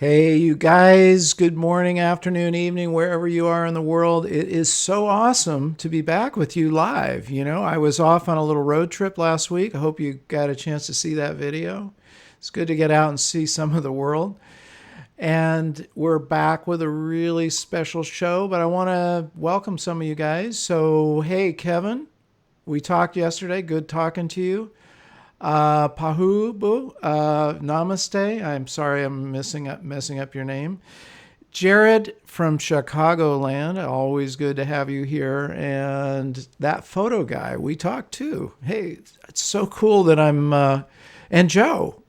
Hey, you guys, good morning, afternoon, evening, wherever you are in the world. It is so awesome to be back with you live. I was off on a little road trip last week. I hope you got a chance to see that video. It's good to get out and see some of the world. And we're back with a really special show, but I want to welcome some of you guys. So, hey, Kevin, we talked yesterday. Good talking to you. Pahubu, namaste. I'm sorry I'm messing up your name. Jared from Chicagoland, always good to have you here. And that photo guy, we talked too. Hey, it's so cool that and Joe.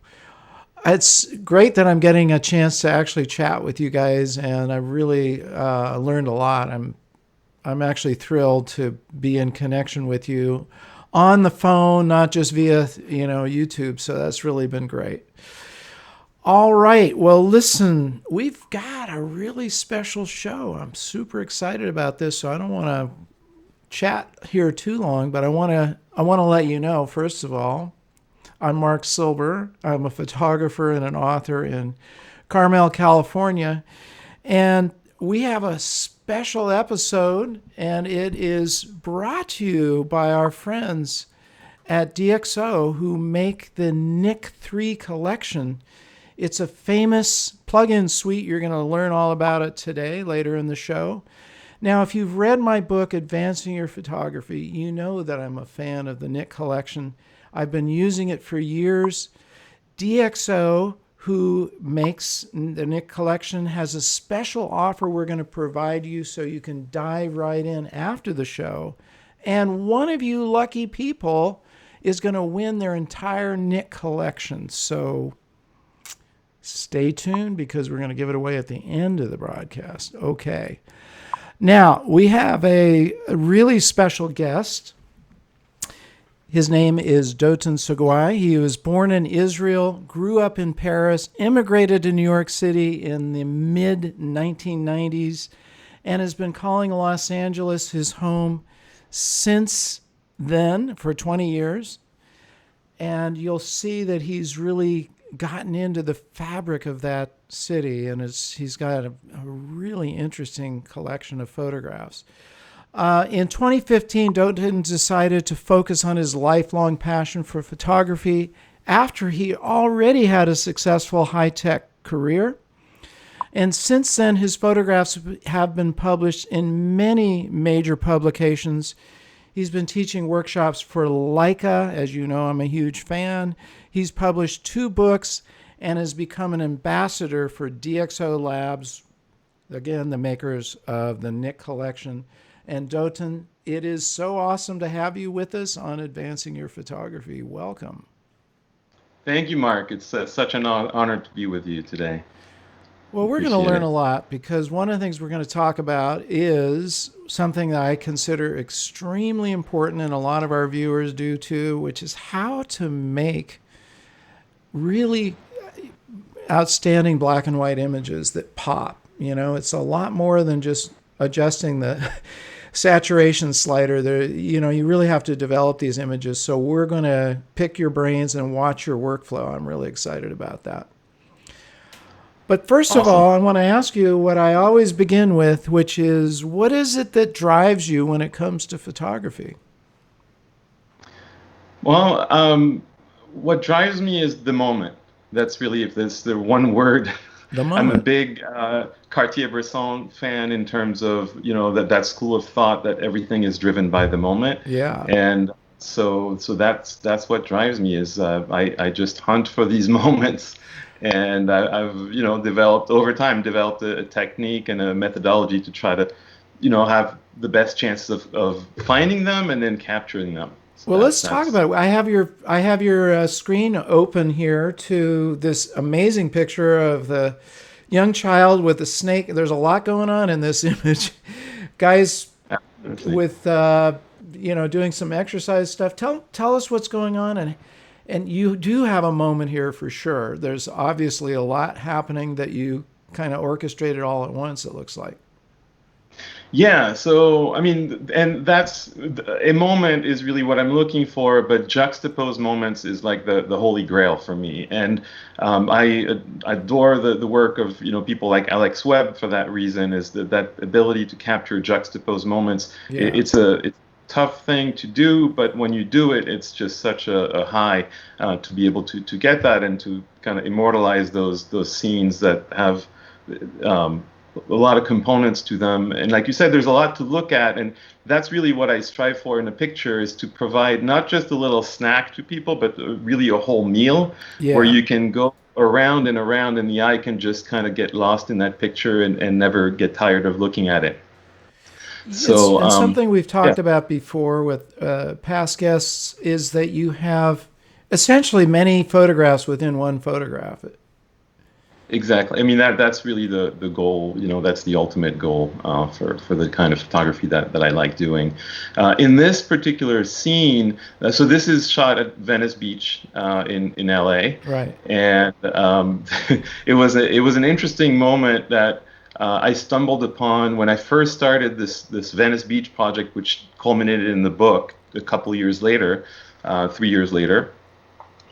It's great that I'm getting a chance to actually chat with you guys, and I really learned a lot. I'm actually thrilled to be in connection with you on the phone, not just via YouTube. So that's really been great. All right. Well, listen, we've got a really special show. I'm super excited about this, so I don't want to chat here too long, but I want to let you know, first of all, I'm Marc Silber. I'm a photographer and an author in Carmel, California, and we have a special episode, and it is brought to you by our friends at DxO who make the Nic 3 collection. It's a famous plug-in suite. You're going to learn all about it today, later in the show. Now, if you've read my book, Advancing Your Photography, you know that I'm a fan of the Nic collection. I've been using it for years. DxO, who makes the Nic collection, has a special offer we're going to provide you so you can dive right in after the show. And one of you lucky people is going to win their entire Nic collection. So stay tuned because we're going to give it away at the end of the broadcast. Okay. Now, we have a really special guest. His name is Dotan Saguy. He was born in Israel, grew up in Paris, immigrated to New York City in the mid-1990s, and has been calling Los Angeles his home since then for 20 years. And you'll see that he's really gotten into the fabric of that city, and he's got a really interesting collection of photographs. In 2015, Dotan decided to focus on his lifelong passion for photography after he already had a successful high-tech career. And since then, his photographs have been published in many major publications. He's been teaching workshops for Leica. As you know, I'm a huge fan. He's published 2 books and has become an ambassador for DxO Labs, again, the makers of the Nic collection. And Dotan, it is so awesome to have you with us on Advancing Your Photography. Welcome. Thank you, Mark. It's such an honor to be with you today. Well, we're going to learn a lot because one of the things we're going to talk about is something that I consider extremely important, and a lot of our viewers do too, which is how to make really outstanding black and white images that pop. It's a lot more than just adjusting the saturation slider there. You really have to develop these images. So we're going to pick your brains and watch your workflow. I'm really excited about that. But first of all, I want to ask you what I always begin with, which is, what is it that drives you when it comes to photography? Well, what drives me is the moment. That's really, if there's the one word. The moment. I'm a big Cartier-Bresson fan in terms of, that school of thought that everything is driven by the moment. Yeah. And so that's what drives me is I just hunt for these moments. And I've, developed a technique and a methodology to try to, have the best chances of finding them and then capturing them. So well, let's talk about it. I have your screen open here to this amazing picture of the young child with the snake. There's a lot going on in this image. Guys with doing some exercise stuff. Tell us what's going on, and you do have a moment here for sure. There's obviously a lot happening that you kind of orchestrated all at once, it looks like. Yeah, so I mean, and that's a moment is really what I'm looking for, but juxtaposed moments is like the holy grail for me. And I adore the work of people like Alex Webb for that reason, is that ability to capture juxtaposed moments. Yeah. It's a tough thing to do, but when you do it, it's just such a high to be able to get that and to kind of immortalize those scenes that have um, a lot of components to them. And like you said, there's a lot to look at, and that's really what I strive for in a picture, is to provide not just a little snack to people, but really a whole meal where Yeah. you can go around and around, and the eye can just kind of get lost in that picture and never get tired of looking at it. It's So, and something we've yeah. talked about before with past guests is that you have essentially many photographs within one photograph. Exactly. I mean, that's really the goal. That's the ultimate goal for the kind of photography that I like doing. In this particular scene, so this is shot at Venice Beach in LA, Right. and it was an interesting moment that I stumbled upon when I first started this Venice Beach project, which culminated in the book a couple years later, 3 years later.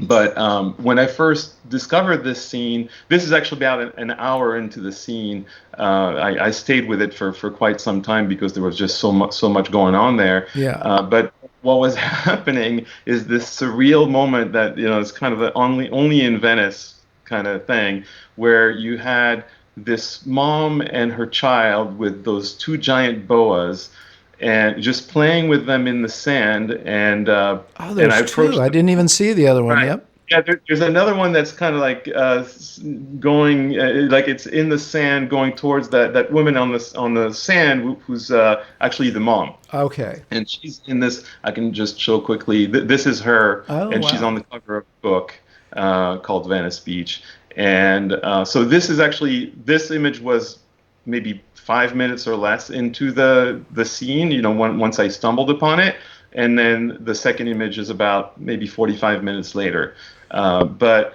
But when I first discovered this scene, this is actually about an hour into the scene. I stayed with it for quite some time because there was just so much going on there. Yeah. But what was happening is this surreal moment that is kind of the only in Venice kind of thing, where you had this mom and her child with those two giant boas, and just playing with them in the sand, Oh, and I there's two. approached I them. didn't even see the other one. Right. Yep. Yeah, there's another one that's kind of like going like it's in the sand, going towards that woman on the sand who's actually the mom, Okay. and she's in this. I can just show quickly. This is her, Oh, and she's wow. on the cover of a book called Venice Beach. And so this is actually, this image was maybe 5 minutes or less into the scene. Once I stumbled upon it, and then the second image is about maybe 45 minutes later. But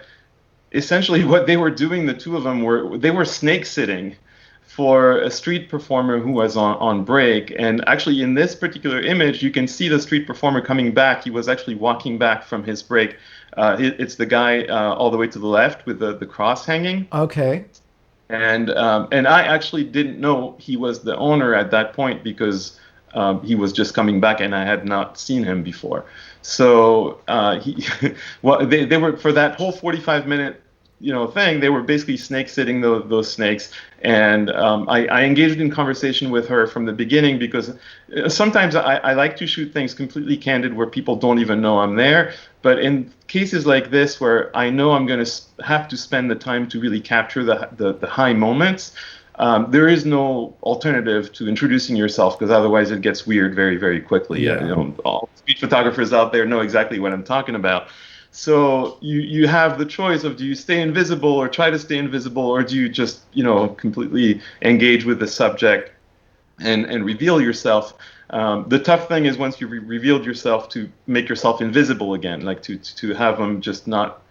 essentially, what they were doing, the two of them they were snake sitting for a street performer who was on break. And actually, in this particular image, you can see the street performer coming back. He was actually walking back from his break. It's the guy all the way to the left with the cross hanging. Okay. And I actually didn't know he was the owner at that point because he was just coming back and I had not seen him before. So well, they were, for that whole 45-minute thing, they were basically snake sitting those snakes. And I engaged in conversation with her from the beginning because sometimes I like to shoot things completely candid where people don't even know I'm there. But in cases like this, where I know I'm going to have to spend the time to really capture the high moments, there is no alternative to introducing yourself, because otherwise it gets weird very, very quickly. Yeah. All street photographers out there know exactly what I'm talking about. So you have the choice of, do you stay invisible or try to stay invisible, or do you just completely engage with the subject and reveal yourself. The tough thing is, once you've revealed yourself, to make yourself invisible again, like to have them just not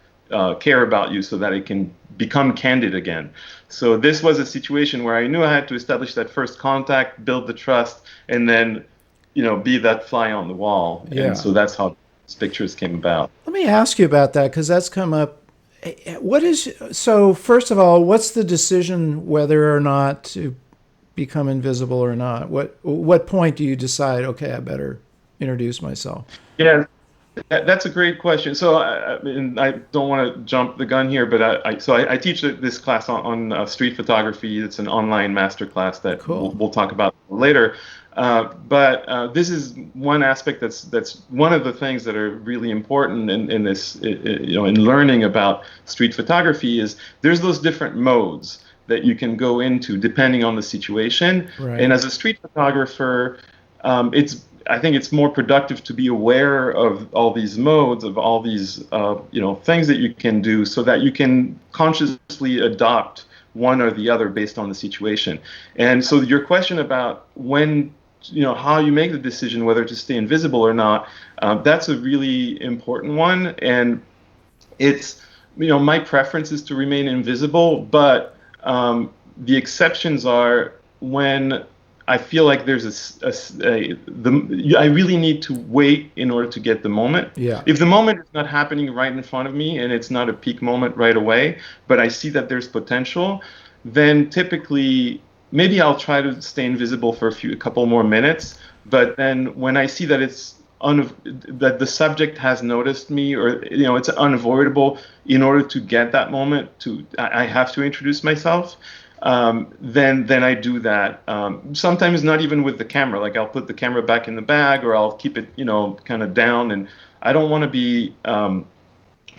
care about you, so that it can become candid again. So this was a situation where I knew I had to establish that first contact, build the trust, and then be that fly on the wall. And Yeah. so that's how these pictures came about. Let me ask you about that because that's come up. What is so? First of all, what's the decision whether or not to become invisible or not? What point do you decide? Okay, I better introduce myself. Yeah, that's a great question. So, I don't want to jump the gun here, but I teach this class on street photography. It's an online master class that we'll, Cool. we'll talk about later. But this is one aspect that's one of the things that are really important in this, in learning about street photography, is there's those different modes that you can go into depending on the situation. And Right. as a street photographer, it's I think it's more productive to be aware of all these modes, of all these things that you can do, so that you can consciously adopt one or the other based on the situation. And so your question about when, how you make the decision whether to stay invisible or not, that's a really important one. And it's, my preference is to remain invisible, but the exceptions are when I feel like there's I really need to wait in order to get the moment. Yeah. If the moment is not happening right in front of me and it's not a peak moment right away, but I see that there's potential, then typically maybe I'll try to stay invisible for a couple more minutes. But then when I see that that the subject has noticed me, or it's unavoidable in order to get that moment, I have to introduce myself. Then I do that. Sometimes not even with the camera. Like I'll put the camera back in the bag, or I'll keep it, kind of down. And I don't want to be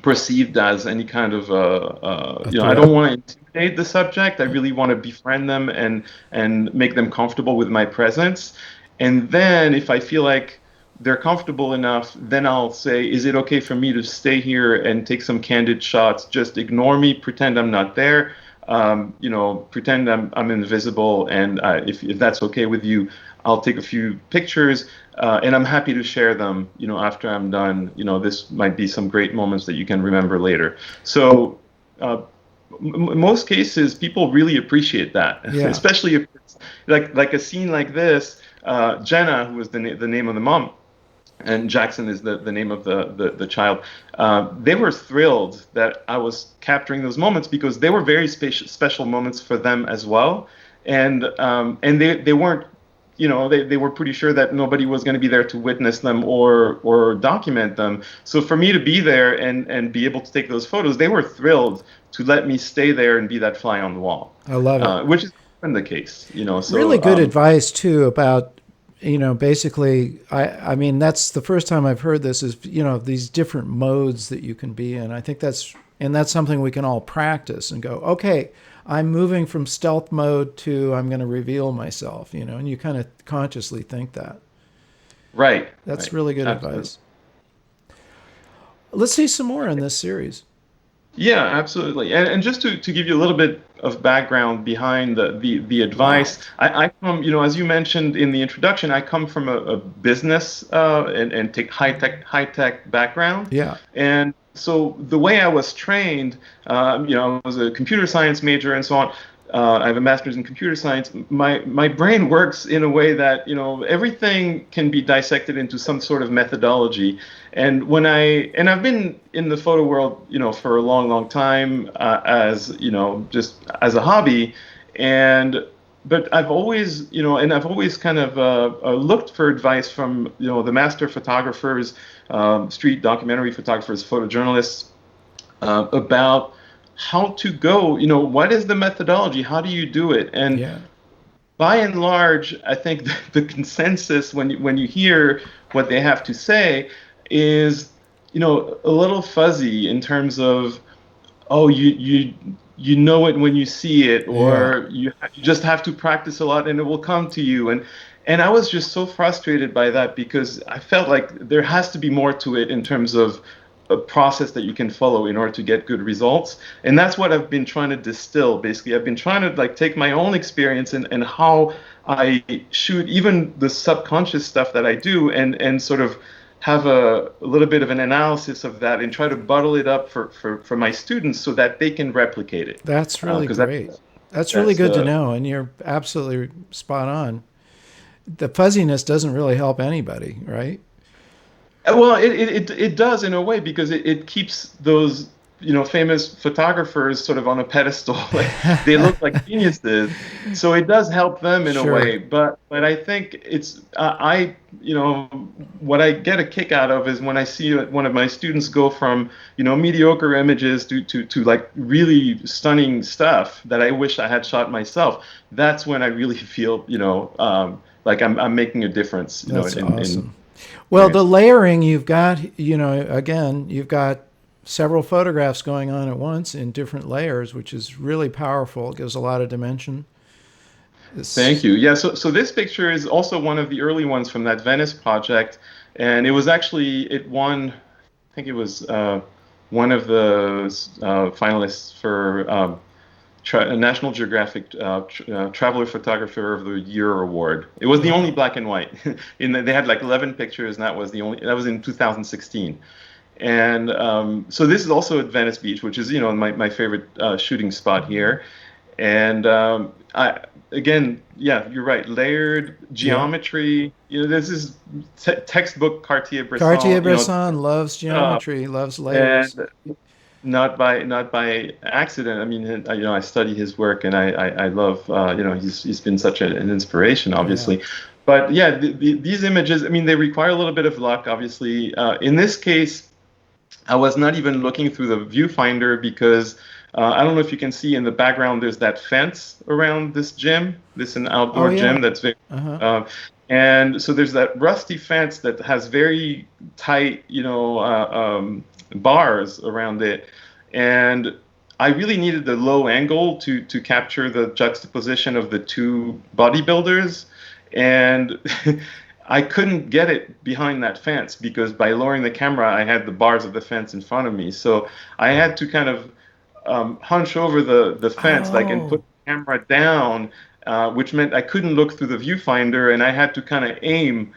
perceived as any kind of, A I don't threat. want to intimidate the subject. I really want to befriend them and make them comfortable with my presence. And then if I feel like they're comfortable enough, then I'll say, is it okay for me to stay here and take some candid shots? Just ignore me, pretend I'm not there, pretend I'm invisible. And if that's okay with you, I'll take a few pictures, and I'm happy to share them, after I'm done. This might be some great moments that you can remember later. So, in most cases, people really appreciate that, Yeah. especially if it's like a scene like this. Jenna, who was the name of the mom, and Jackson is the name of the child. They were thrilled that I was capturing those moments because they were very special moments for them as well. And they weren't, they were pretty sure that nobody was going to be there to witness them or document them. So for me to be there and be able to take those photos, they were thrilled to let me stay there and be that fly on the wall, I love it. which is often the case, Really So good advice too about, basically, I mean, that's the first time I've heard this is, these different modes that you can be in. I think that's something we can all practice and go, okay, I'm moving from stealth mode to I'm going to reveal myself, and you kind of consciously think that. right, That's right, really good absolutely. advice. Let's see some more in this series. Yeah, absolutely. And just to give you a little bit of background behind the Wow. advice, I come, as you mentioned in the introduction, I come from a business and high tech background. Yeah. And so the way I was trained, I was a computer science major and so on. I have a master's in computer science. My brain works in a way that everything can be dissected into some sort of methodology. And I've been in the photo world for a long time, as just as a hobby, and but I've always kind of looked for advice from the master photographers, street documentary photographers, photojournalists, about how to go, what is the methodology? How do you do it? And Yeah. by and large, I think the consensus when you hear what they have to say is, a little fuzzy in terms of, oh, you know it when you see it, Yeah. or you just have to practice a lot and it will come to you. And I was just so frustrated by that because I felt like there has to be more to it in terms of a process that you can follow in order to get good results. And that's what I've been trying to distill. Basically, I've been trying to like take my own experience and how I shoot even the subconscious stuff that I do, and sort of have a little bit of an analysis of that and try to bottle it up for my students so that they can replicate it. That's really Because great. That's really that's good to the know. And you're absolutely spot on. The fuzziness doesn't really help anybody, right? Well, it does in a way because it keeps those famous photographers sort of on a pedestal. Like they look like geniuses, so it does help them in a Sure. way. But I think it's I what I get a kick out of is when I see one of my students go from mediocre images to like really stunning stuff that I wish I had shot myself. That's when I really feel like I'm making a difference That's in awesome. Well, the experience. layering you've got, again, you've got several photographs going on at once in different layers, which is really powerful. It gives a lot of dimension. Thank It's, you. Yeah, so this picture is also one of the early ones from that Venice project, and it was actually it won. I think it was one of the finalists for National Geographic Traveler Photographer of the Year award. It was the only wow. black and white. They had like 11 pictures, and that was in 2016. And so this is also at Venice Beach, which is my favorite shooting spot here. And again, yeah, you're right. Layered Yeah. geometry. This is textbook Cartier-Bresson. Cartier-Bresson loves Uh, geometry, loves layers. and not by accident. I mean, I study his work, and I love he's been such an inspiration, Yeah. obviously. But yeah, these images, I mean, they require a little bit of luck, obviously. In this case, I was not even looking through the viewfinder because I don't know if you can see in the background, there's that fence around this gym, this an Oh outdoor yeah. gym that's very, Uh-huh. uh, and so there's that rusty fence that has very tight, bars around it, and I really needed the low angle to capture the juxtaposition of the two bodybuilders, and I couldn't get it behind that fence because by lowering the camera, I had the bars of the fence in front of me. So I had to kind of hunch over the fence, like, and put Oh. the camera down, which meant I couldn't look through the viewfinder, and I had to kind of aim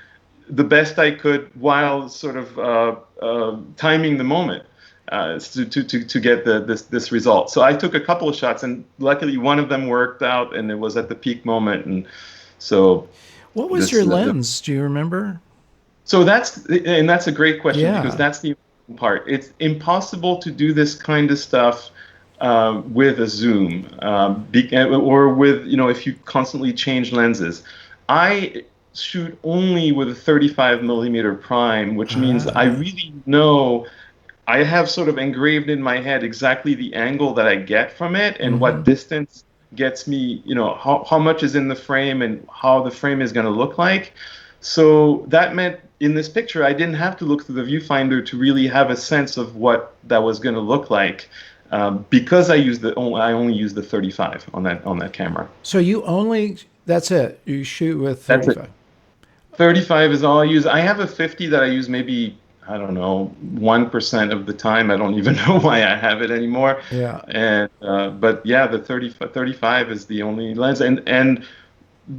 the best I could while sort of timing the moment to get this result. So I took a couple of shots, and luckily one of them worked out, and it was at the peak moment, and so What was this. your lens? Do you remember? So that's a great question because Yeah. that's the important part. It's impossible to do this kind of stuff with a zoom, or with, if you constantly change lenses. I shoot only with a 35 millimeter prime, which means I Ah. really know I have sort of engraved in my head exactly the angle that I get from it and Mm-hmm. what distance gets me, how much is in the frame and how the frame is going to look like. So that meant in this picture, I didn't have to look through the viewfinder to really have a sense of what that was going to look like, because I only used the 35 on that camera. So you only that's it. You shoot with That's it. 35. 35 is all I use. I have a 50 that I use maybe, I don't know, 1% of the time. I don't even know why I have it anymore. Yeah. And but yeah, the 35 is the only lens. And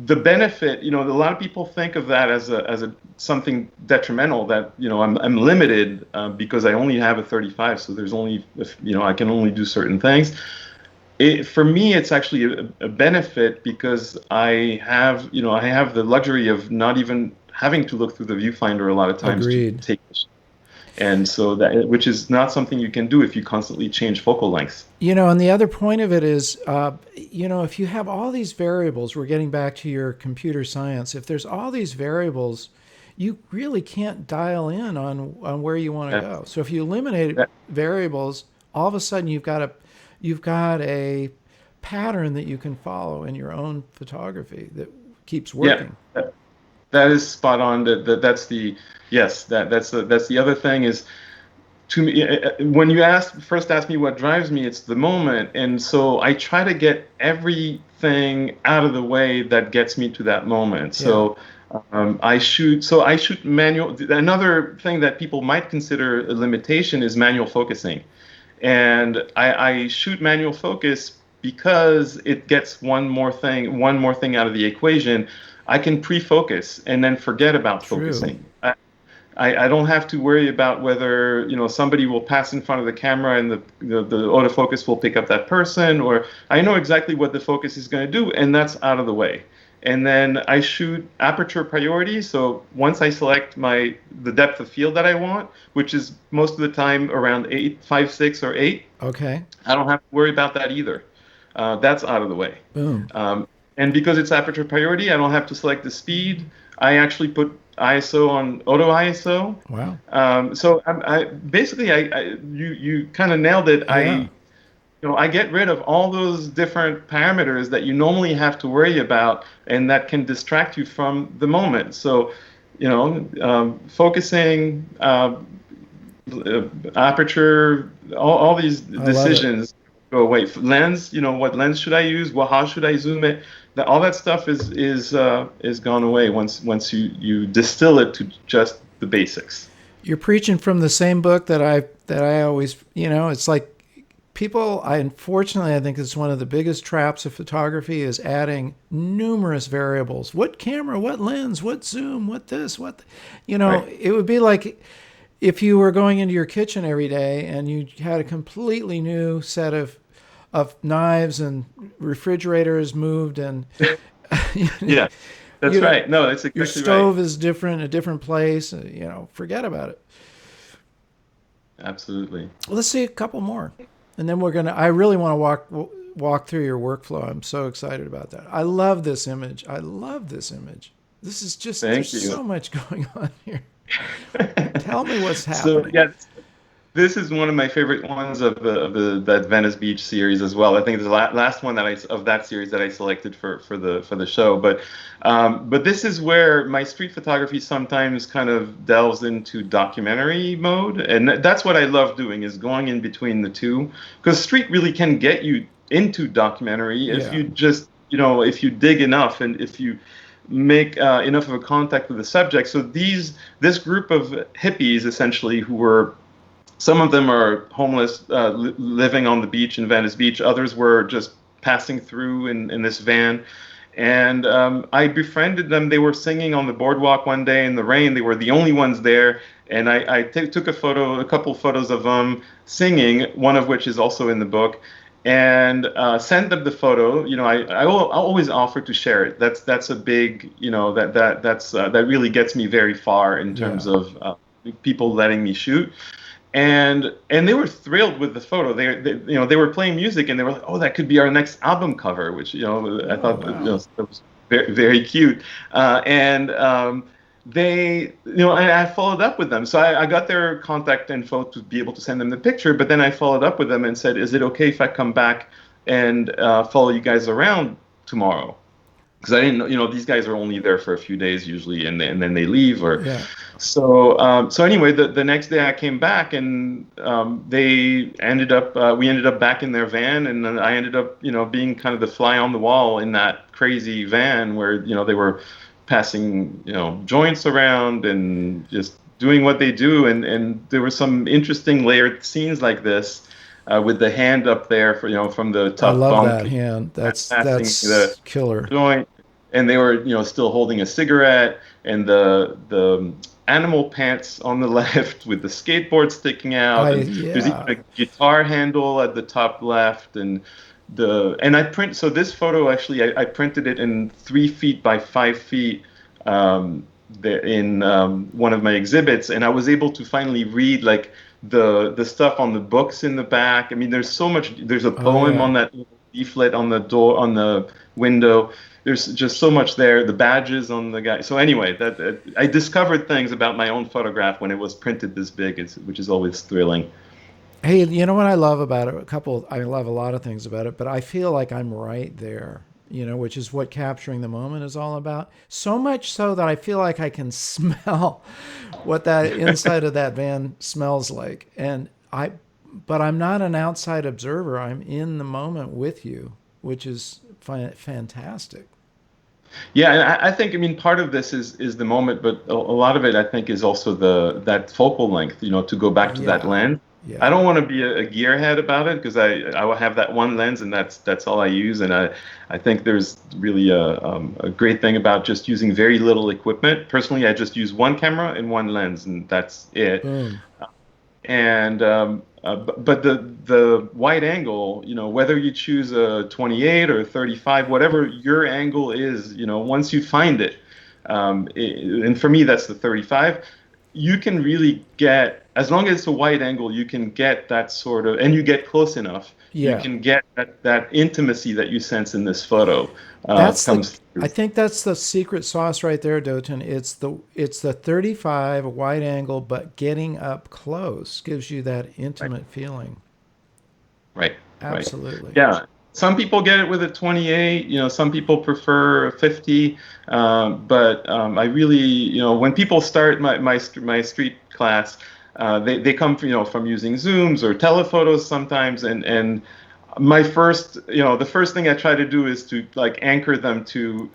the benefit, a lot of people think of that as a something detrimental, that, I'm limited because I only have a 35, so there's only, I can only do certain things. For me, it's actually a benefit because I have the luxury of not even having to look through the viewfinder a lot of times to Agreed. take the shot. And so which is not something you can do if you constantly change focal lengths. And the other point of it is, if you have all these variables, we're getting back to your computer science. If there's all these variables, you really can't dial in on where you want to That, go. So if you eliminate that, variables, all of a sudden you've got a pattern that you can follow in your own photography that keeps yeah, working. that is spot on. That's the yes. That's the other thing is, to me, when you first ask me what drives me, it's the moment, and so I try to get everything out of the way that gets me to that moment. Yeah, So I shoot manual. Another thing that people might consider a limitation is manual focusing, and I shoot manual focus because it gets one more thing out of the equation. I can pre-focus and then forget about true. focusing. I don't have to worry about whether, somebody will pass in front of the camera and the autofocus will pick up that person, or I know exactly what the focus is going to do, and that's out of the way. And then I shoot aperture priority. So once I select the depth of field that I want, which is most of the time around 8, 5, 6, or 8, Okay. I don't have to worry about that either. That's out of the way. Boom. And because it's aperture priority, I don't have to select the speed. I actually put ISO on auto ISO. Wow. So basically, you kind of nailed it. Yeah. I get rid of all those different parameters that you normally have to worry about and that can distract you from the moment. So, focusing, aperture, all these I love it. decisions go away. Lens, what lens should I use? Well, how should I zoom it? All that stuff is gone away once you distill it to just the basics. You're preaching from the same book that I always, it's like people, unfortunately, I think it's one of the biggest traps of photography is adding numerous variables. What camera, what lens, what zoom, what this, Right. it would be like if you were going into your kitchen every day and you had a completely new set of of knives and refrigerators moved, and Yeah, that's you know, right. No, that's your exactly right. stove is different, a different place. Forget about it. Absolutely. Let's see a couple more, and then we're gonna. I really want to walk through your workflow. I'm so excited about that. I love this image. I love this image. This is just there's Thank you. so much going on here. Tell me what's So happening. yeah, this is one of my favorite ones of the that Venice Beach series as well. I think it's the last one that of that series that I selected for the show. But this is where my street photography sometimes kind of delves into documentary mode, and that's what I love doing is going in between the two, because street really can get you into documentary if Yeah. you just if you dig enough and if you make enough of a contact with the subject. So this group of hippies essentially who were some of them are homeless, living on the beach in Venice Beach. Others were just passing through in this van. And I befriended them. They were singing on the boardwalk one day in the rain. They were the only ones there. And I took a couple photos of them singing, one of which is also in the book, and sent them the photo. I always offer to share it. That's a big, that really gets me very far in terms Yeah. of people letting me shoot, and they were thrilled with the photo. They were playing music and they were like, "Oh, that could be our next album cover," which I Oh thought wow. that was very, very cute. And they I followed up with them, so I got their contact info to be able to send them the picture. But then I followed up with them and said, "Is it okay if I come back and follow you guys around tomorrow?" Because I didn't know, these guys are only there for a few days usually, and then they leave. Or Yeah. so anyway, the next day I came back, and we ended up back in their van, and then I ended up being kind of the fly on the wall in that crazy van where they were passing joints around and just doing what they do, and there were some interesting layered scenes like this. With the hand up there for from the I top love that bunk, hand. passing the That's killer. joint, and they were still holding a cigarette, and the animal pants on the left with the skateboard sticking out, and there's even Yeah. a guitar handle at the top left, and I print so this photo actually I printed it in 3 feet by 5 feet, in one of my exhibits, and I was able to finally read like the stuff on the books in the back. I mean, there's so much. There's a Oh poem yeah. on that little leaflet on the door on the window. There's just so much there. The badges on the guy. So anyway, that I discovered things about my own photograph when it was printed this big, which is always thrilling. Hey, you know what I love about it? I love a lot of things about it, but I feel like I'm right there, which is what capturing the moment is all about. So much so that I feel like I can smell what that inside of that van smells like. But I'm not an outside observer. I'm in the moment with you, which is fantastic. Yeah, and I think, I mean, part of this is the moment, but a lot of it I think is also that focal length. To go back to that Yeah. lens. I Yeah. don't want to be a gearhead about it because I will have that one lens and that's all I use. And I think there's really a great thing about just using very little equipment. Personally, I just use one camera and one lens, and that's it. Boom. And but the wide angle, whether you choose a 28 or 35, whatever your angle is, once you find it, and for me that's the 35, you can really get, as long as it's a wide angle, you can get that sort of, and you get close enough, you Yeah. can get that intimacy that you sense in this photo That's the comes I through. think that's the secret sauce right there, Dotan. It's the 35 wide angle, but getting up close gives you that Right, intimate feeling. right, right. Absolutely. Yeah. Some people get it with a 28, some people prefer a 50. But I really, when people start my street class, they come from, from using Zooms or telephotos sometimes. And the first thing I try to do is to like anchor them to,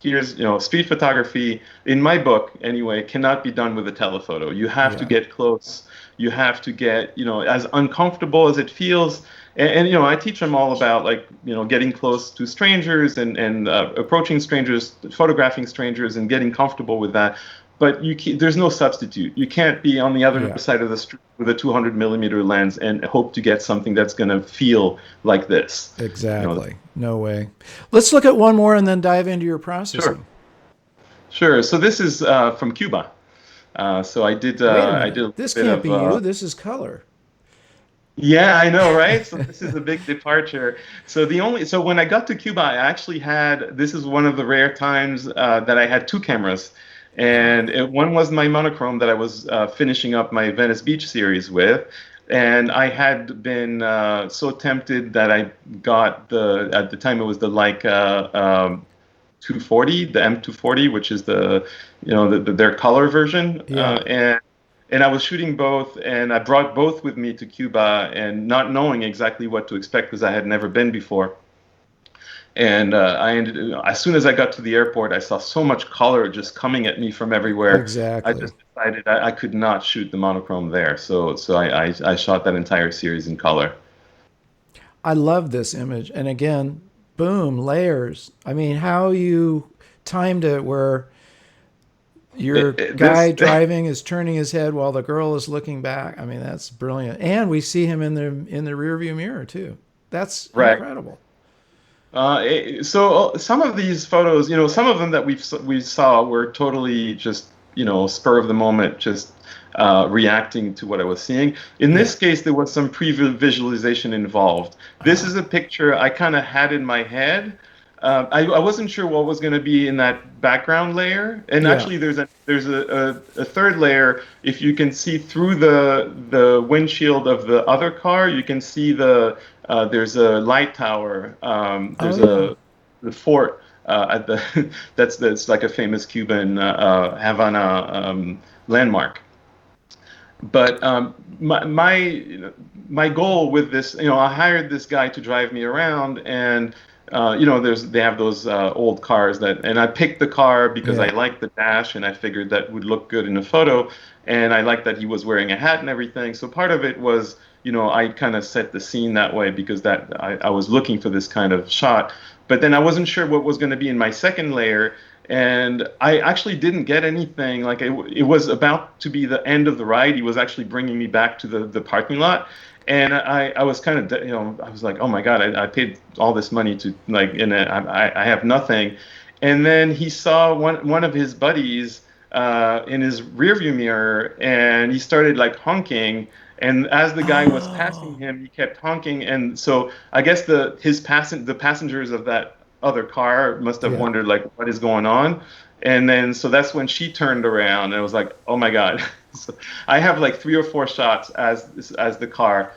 here's, street photography in my book anyway cannot be done with a telephoto. You have to Yeah. get close. You have to get, as uncomfortable as it feels. And I teach them all about like, getting close to strangers and approaching strangers, photographing strangers and getting comfortable with that. but there's no substitute. You can't be on the other Yeah, side of the street with a 200 millimeter lens and hope to get something that's going to feel like this. You know, exactly. No way. Let's look at one more and then dive into your sure, processing. sure. So this is from Cuba. So Wait a I did minute. a little This bit can't of be you. This is color. yeah, I know, right? So this is a big departure. So when I got to Cuba, I actually had this is one of the rare times that I had two cameras, and one was my monochrome that I was finishing up my Venice Beach series with, and I had been so tempted that I got the at the time it was the Leica 240, the M240, which is their color version, Yeah. and I was shooting both, and I brought both with me to Cuba, and not knowing exactly what to expect because I had never been before. And as soon as I got to the airport, I saw so much color just coming at me from everywhere. I Exactly. just decided I could not shoot the monochrome there, so I shot that entire series in color. I love this image. And again, boom, layers. I mean, how you timed it where your guy This driving is turning his head while the girl is looking back. I mean, that's brilliant. And we see him in the rearview mirror too. That's right. incredible. So some of these photos, some of them that we saw were totally just, spur of the moment, just reacting to what I was seeing. In Yeah. this case, there was some pre-visualization involved. This is a picture I kind of had in my head. I wasn't sure what was going to be in that background layer, and Yeah. actually, there's a third layer. If you can see through the windshield of the other car, you can see there's a light tower. Oh There's yeah. the fort at the that's like a famous Cuban Havana landmark. But my goal with this, I hired this guy to drive me around, and they have those old cars and I picked the car because I Yeah. liked the dash, and I figured that would look good in a photo, and I liked that he was wearing a hat and everything. So part of it was, I kind of set the scene that way because I was looking for this kind of shot, but then I wasn't sure what was going to be in my second layer. And I actually didn't get anything. Like it was about to be the end of the ride. He was actually bringing me back to the parking lot, and I was kind of, I was like, oh my God, I paid all this money to like, I have nothing. And then he saw one of his buddies in his rearview mirror, and he started like honking. And as the guy was passing Oh. him, he kept honking. And so I guess the passengers of that other car must have Yeah. wondered like what is going on. And then so that's when she turned around, and it was like, oh my God. So I have like three or four shots as the car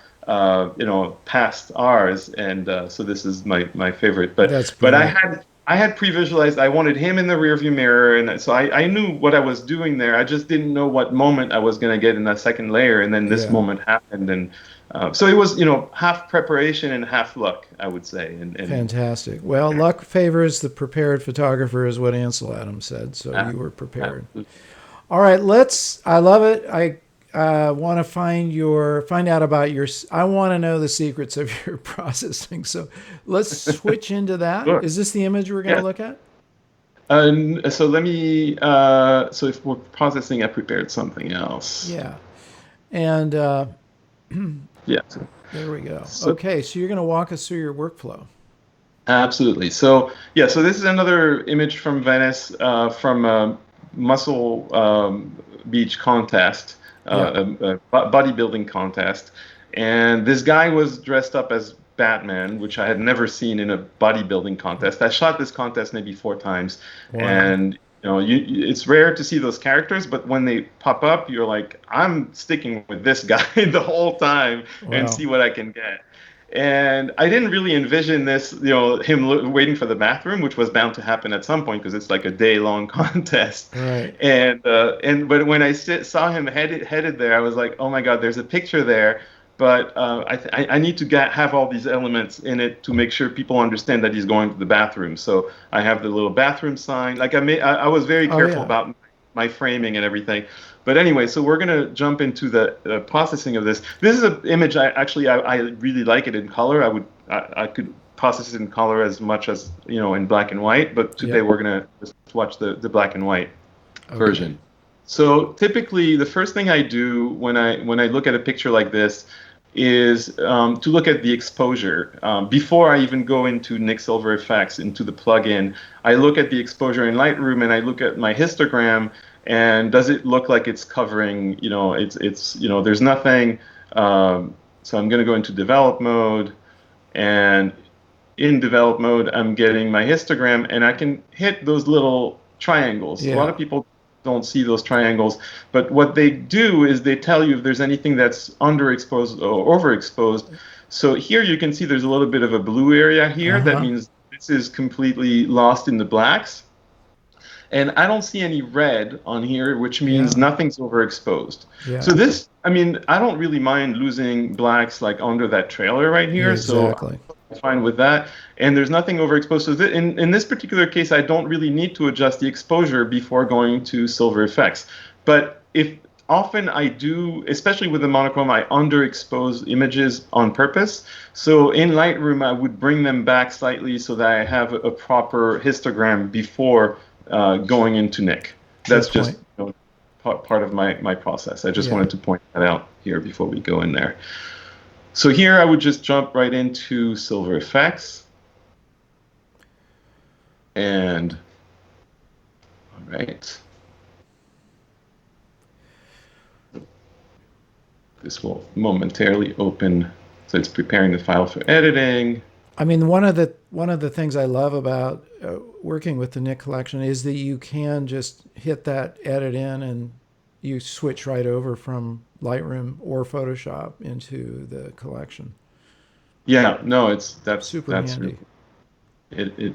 passed ours, and so this is my favorite. That's But brilliant. I had pre-visualized. I wanted him in the rearview mirror, and so I knew what I was doing there. I just didn't know what moment I was going to get in that second layer, and then this Yeah. moment happened, and so it was half preparation and half luck, I would say. And Fantastic. Well, luck favors the prepared photographer, is what Ansel Adams said. So uh, you were prepared. uh, All right, let's. I love it. I want to find out about your. I want to know the secrets of your processing. So let's switch into that. sure. Is this the image we're going to Yeah. look at? So let me. So if we're processing, I prepared something else. Yeah. And Yeah. there we go. So Okay, so you're going to walk us through your workflow. absolutely. So yeah. So this is another image from Venice, from a muscle beach contest, Yeah. bodybuilding contest, and this guy was dressed up as Batman, which I had never seen in a bodybuilding contest. I shot this contest maybe four times, Wow. and it's rare to see those characters, but when they pop up, you're like, I'm sticking with this guy the whole time and Wow. see what I can get. And I didn't really envision this, him waiting for the bathroom, which was bound to happen at some point because it's like a day-long contest. Right. But when I saw him headed there, I was like, oh my God, there's a picture there. But I need to have all these elements in it to make sure people understand that he's going to the bathroom. So I have the little bathroom sign. Like I was very Oh careful yeah. about my framing and everything. But anyway, so we're gonna jump into the processing of this. This is an image I really like it in color. I could process it in color as much as in black and white. But today Yep. we're gonna just watch the black and white Okay. version. So typically, the first thing I do when I look at a picture like this is to look at the exposure. Before I even go into Nik Silver Effects, into the plugin, I look at the exposure in Lightroom and I look at my histogram and does it look like it's covering, there's nothing. So I'm going to go into develop mode, and in develop mode, I'm getting my histogram and I can hit those little triangles. A lot Yeah. of people don't see those triangles, but what they do is they tell you if there's anything that's underexposed or overexposed. So here you can see there's a little bit of a blue area here. That Uh-huh. means this is completely lost in the blacks. And I don't see any red on here, which means Yeah. nothing's overexposed. So Yeah. this, I mean, I don't really mind losing blacks like under that trailer right Yeah, here. So exactly. I'm fine with that. And there's nothing overexposed. So in this particular case, I don't really need to adjust the exposure before going to silver effects. But if often I do, especially with the monochrome, I underexpose images on purpose. So in Lightroom, I would bring them back slightly so that I have a proper histogram before going into Nik. Good That's just point. part of my process. I just Yeah. wanted to point that out here before we go in there. So here I would just jump right into Silver Effects. And all right. This will momentarily open. So it's preparing the file for editing. I mean, one of the things I love about working with the Nick collection is that you can just hit that edit in and you switch right over from Lightroom or Photoshop into the collection. Yeah, no, it's Super that's really handy.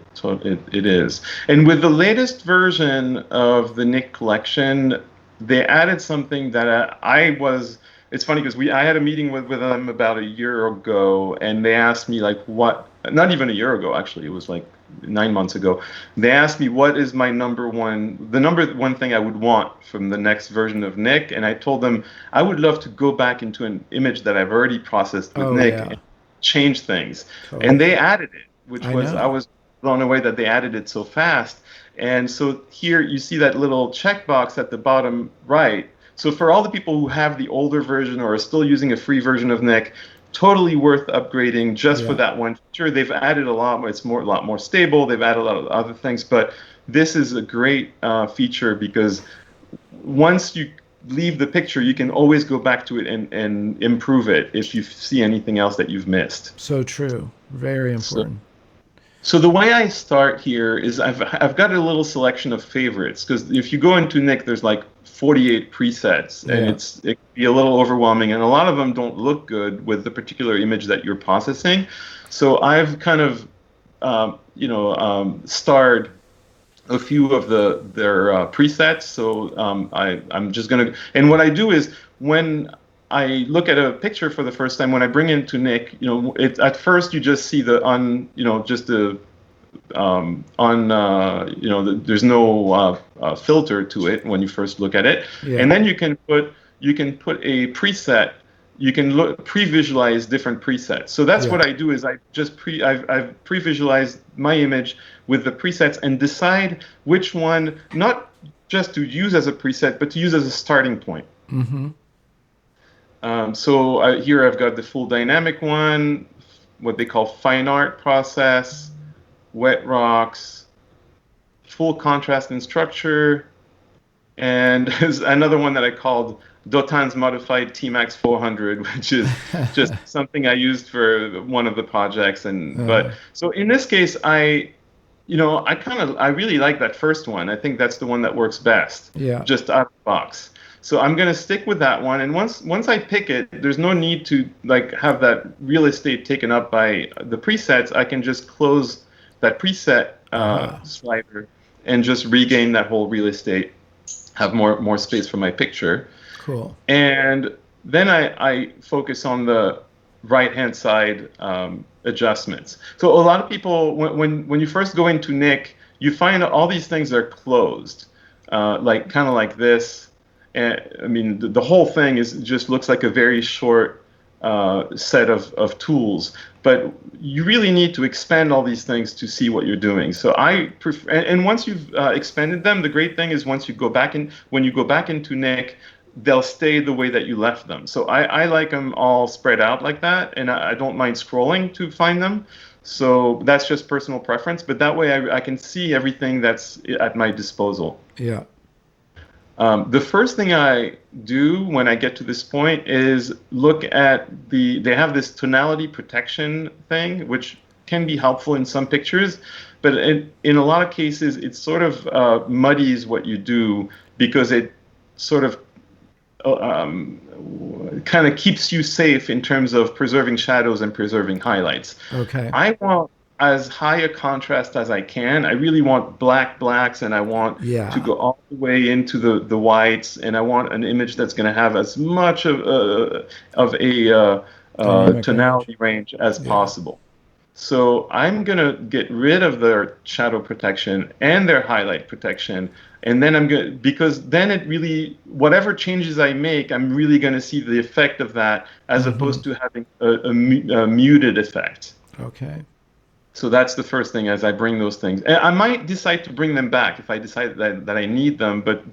it is. And with the latest version of the Nick collection, they added something that I was. It's funny because I had a meeting with them about a year ago, and they asked me like what. Not even a year ago, actually. It was like 9 months ago. They asked me what is the number one thing I would want from the next version of Nick, and I told them I would love to go back into an image that I've already processed with Oh Nick yeah, and change things. And totally. they added it, which I was I know. was blown away that they added it so fast. And so here you see that little checkbox at the bottom right. So for all the people who have the older version or are still using a free version of Nick, totally worth upgrading just for Yeah. that one feature. They've added a lot more. It's a lot more stable. They've added a lot of other things, but this is a great feature because once you leave the picture, you can always go back to it and improve it if you see anything else that you've missed. So true. Very So, important. so the way I start here is I've got a little selection of favorites because if you go into Nick, there's like 48 presets, and Yeah. it can be a little overwhelming, and a lot of them don't look good with the particular image that you're processing. So I've kind of starred a few of their presets. So I'm just gonna, and what I do is when I look at a picture for the first time, when I bring into Nick, at first you just see just the there's no filter to it when you first look at it, and Yeah. then you can put a preset. You can pre-visualize different presets. So that's Yeah. what I do is I've pre-visualized my image with the presets and decide which one not just to use as a preset, but to use as a starting point. Mm-hmm. Here I've got the full dynamic one, what they call fine art process, wet rocks, full contrast and structure, and there's another one that I called Dotan's modified T-Max 400, which is just something I used for one of the projects. But so in this case, I really like that first one. I think that's the one that works best, Yeah. just out of the box. So I'm gonna stick with that one. And once I pick it, there's no need to like have that real estate taken up by the presets. I can just close that preset Ah, slider and just regain that whole real estate, have more space for my picture. cool. And then I focus on the right hand side adjustments. So a lot of people, when you first go into Nick, you find all these things are closed, like kind of like this. And I mean, the whole thing just looks like a very short set of tools. But you really need to expand all these things to see what you're doing. So I prefer, and once you've expanded them, the great thing is once you go back in, when you go back into Nick, they'll stay the way that you left them. So I like them all spread out like that, and I don't mind scrolling to find them. So that's just personal preference, but that way I can see everything that's at my disposal. Yeah. The first thing I do when I get to this point is look at they have this tonality protection thing, which can be helpful in some pictures, but in a lot of cases, it sort of muddies what you do because it sort of kind of keeps you safe in terms of preserving shadows and preserving highlights. Okay. I want as high a contrast as I can. I really want blacks, and I want to Yeah. go all the way into the whites, and I want an image that's going to have as much of a Dynamic range. tonality range as Yeah. possible. So I'm going to get rid of their shadow protection and their highlight protection. And then I'm going to, because then it really, whatever changes I make, I'm really going to see the effect of that as Mm-hmm. opposed to having a muted effect. Okay. So that's the first thing as I bring those things. And I might decide to bring them back if I decide that I need them, but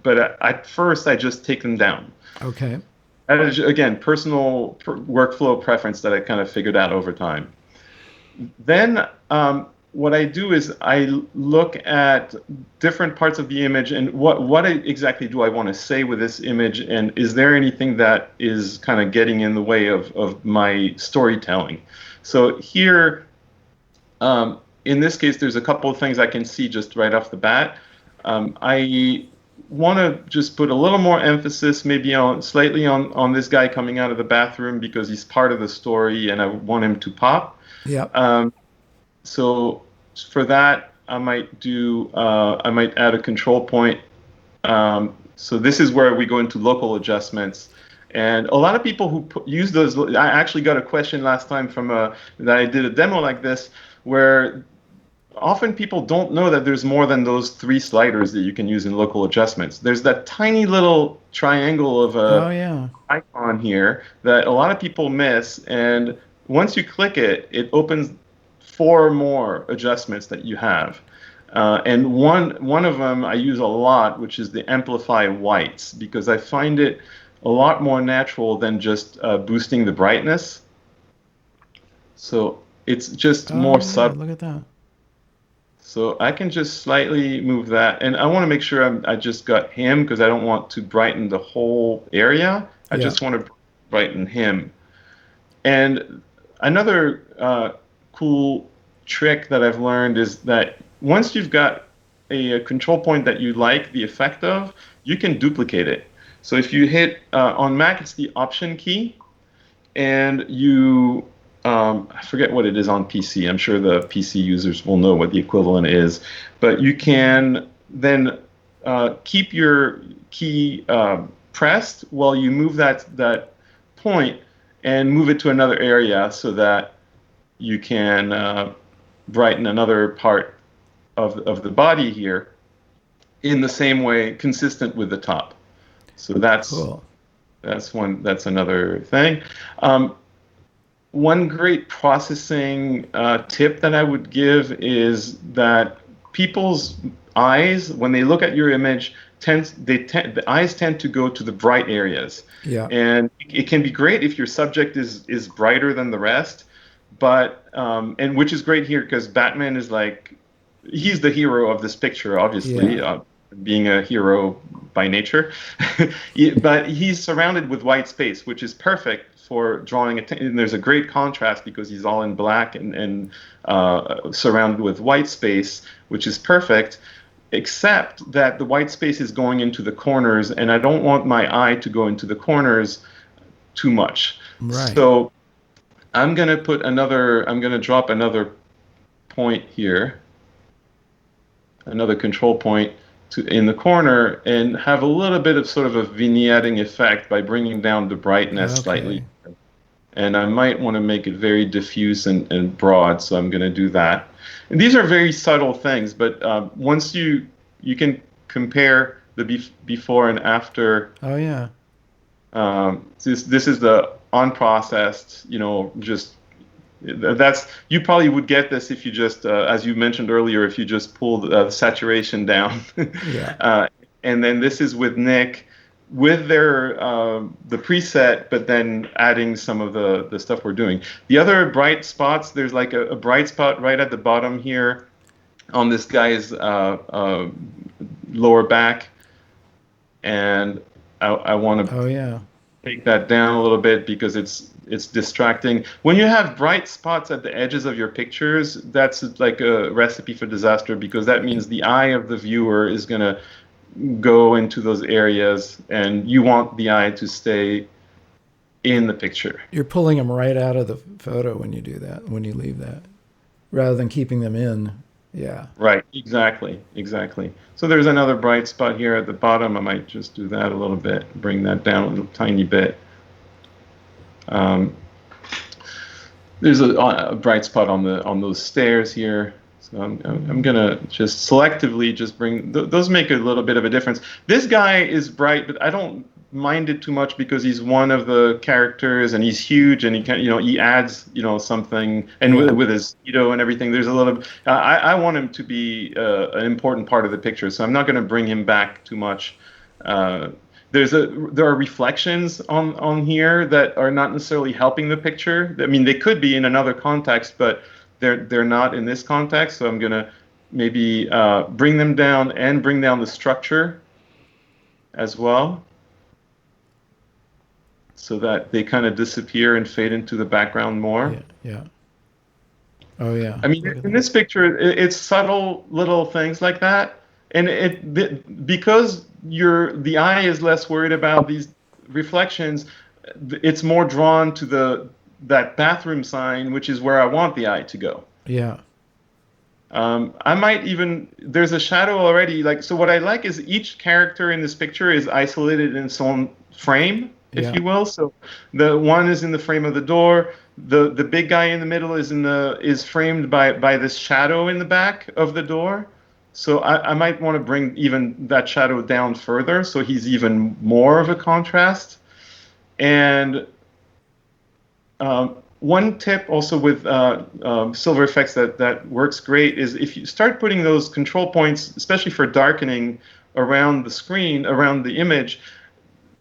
at first I just take them down. Okay. That is, again, personal workflow preference that I kind of figured out over time. Then what I do is I look at different parts of the image and what exactly do I want to say with this image, and is there anything that is kind of getting in the way of my storytelling. So here, in this case, there's a couple of things I can see just right off the bat. I want to just put a little more emphasis maybe slightly on this guy coming out of the bathroom because he's part of the story and I want him to pop. Yeah. So for that, I might add a control point. So this is where we go into local adjustments. And a lot of people who use those, I actually got a question last time that I did a demo like this, where often people don't know that there's more than those 3 sliders that you can use in local adjustments. There's that tiny little triangle of Oh yeah. icon here that a lot of people miss, and once you click it, it opens 4 more adjustments that you have. And one of them I use a lot, which is the amplify whites, because I find it a lot more natural than just boosting the brightness. So it's just Oh more yeah. subtle. Look at that. So I can just slightly move that. And I want to make sure I just got him because I don't want to brighten the whole area. I Yeah. just want to brighten him. And another cool trick that I've learned is that once you've got a control point that you like the effect of, you can duplicate it. So if you hit, on Mac, it's the Option key, and you, I forget what it is on PC. I'm sure the PC users will know what the equivalent is. But you can then keep your key pressed while you move that point and move it to another area so that you can brighten another part of the body here in the same way, consistent with the top. So Cool. that's another thing. One great processing tip that I would give is that people's eyes, when they look at your image, the eyes tend to go to the bright areas. Yeah. And it can be great if your subject is brighter than the rest, but and which is great here because Batman is like, he's the hero of this picture, obviously, Yeah. being a hero by nature. But he's surrounded with white space, which is perfect for drawing attention. And there's a great contrast because he's all in black and surrounded with white space, which is perfect, except that the white space is going into the corners, and I don't want my eye to go into the corners too much. Right. So I'm going to drop another point here, another control point in the corner, and have a little bit of sort of a vignetting effect by bringing down the brightness slightly. Okay. And I might want to make it very diffuse and broad, so I'm going to do that. And these are very subtle things, but once you can compare the before and after. Oh yeah. This is the unprocessed, just that's you probably would get this if you just, as you mentioned earlier, if you just pulled the saturation down. Yeah. uh, and then this is with Nick with their the preset, but then adding some of the stuff we're doing. The other bright spots, there's like a bright spot right at the bottom here on this guy's lower back, and I want to Oh yeah. take that down a little bit because it's distracting. When you have bright spots at the edges of your pictures, that's like a recipe for disaster because that means the eye of the viewer is going to go into those areas and you want the eye to stay in the picture. You're pulling them right out of the photo when you do that, when you leave that, rather than keeping them in. Yeah. Right, exactly, exactly. So there's another bright spot here at the bottom. I might just do that a little bit, bring that down a little tiny bit. Um, there's a bright spot on those stairs here. So I'm gonna just selectively just bring those make a little bit of a difference. This guy is bright, but I don't mind it too much because he's one of the characters and he's huge and he can he adds something and Yeah. with his and everything. There's a little. I want him to be an important part of the picture, so I'm not gonna bring him back too much. Uh, there are reflections on here that are not necessarily helping the picture. I mean, they could be in another context, but they're not in this context. So I'm gonna maybe bring them down and bring down the structure as well, so that they kind of disappear and fade into the background more. Yeah. Yeah. Oh yeah. I mean, Look at in that. this picture, it's subtle little things like that, and because the eye is less worried about these reflections, it's more drawn to that bathroom sign, which is where I want the eye to go. Yeah. I might even there's a shadow already. Like so, what I like is each character in this picture is isolated in its own frame, if Yeah. you will. So the one is in the frame of the door. The big guy in the middle is framed by this shadow in the back of the door. So I might want to bring even that shadow down further, so he's even more of a contrast. And one tip also with Silver Effects that works great is if you start putting those control points, especially for darkening around the screen, around the image,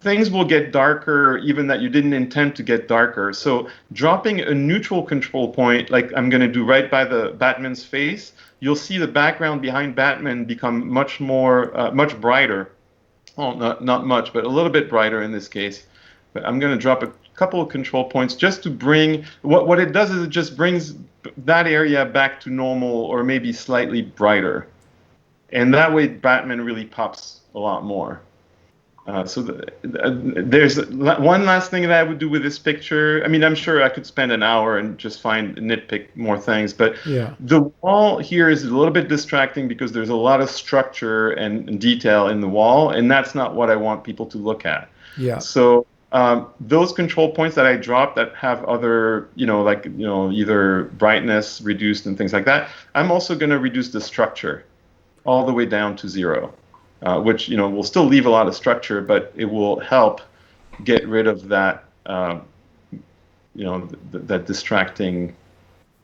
things will get darker even that you didn't intend to get darker. So dropping a neutral control point, like I'm going to do right by the Batman's face, you'll see the background behind Batman become much brighter. Well, not much, but a little bit brighter in this case. But I'm going to drop a couple of control points just to bring what it does is it just brings that area back to normal or maybe slightly brighter, and that way Batman really pops a lot more. There's one last thing that I would do with this picture. I mean, I'm sure I could spend an hour and just nitpick more things, but Yeah. the wall here is a little bit distracting because there's a lot of structure and detail in the wall, and that's not what I want people to look at. Yeah. So those control points that I dropped that have other, either brightness reduced and things like that, I'm also going to reduce the structure all the way down to 0. Which will still leave a lot of structure, but it will help get rid of that that distracting